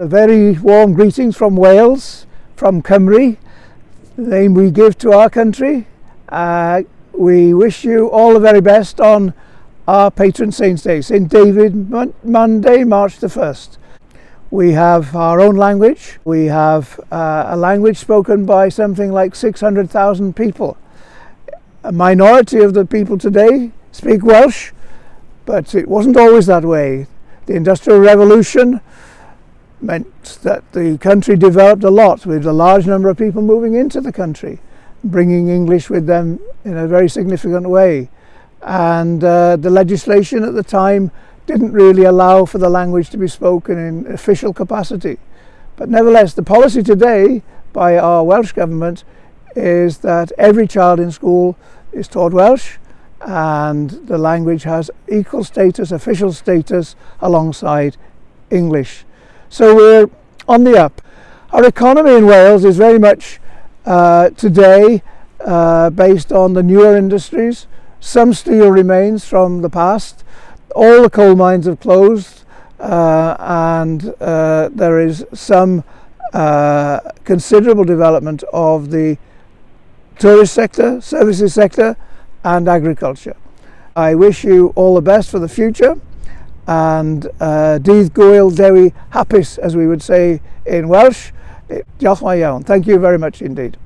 A very warm greetings from Wales, from Cymru, the name we give to our country. We wish you all the very best on our patron Saint's Day, St. David, Monday, March the 1st. We have our own language. We have a language spoken by something like 600,000 people. A minority of the people today speak Welsh, but it wasn't always that way. The Industrial Revolution meant that the country developed a lot, with a large number of people moving into the country, bringing English with them in a very significant way. And the legislation at the time didn't really allow for the language to be spoken in official capacity. But nevertheless, the policy today by our Welsh government is that every child in school is taught Welsh, and the language has equal status, official status, alongside English. So we're on the up. Our economy in Wales is very much today based on the newer industries. Some steel remains from the past. All the coal mines have closed, and there is some considerable development of the tourist sector, services sector, and agriculture. I wish you all the best for the future, and Dydd, Gŵyl, Dewi, Hapus, as we would say in Welsh. Diolch yn fawr iawn. Thank you very much indeed.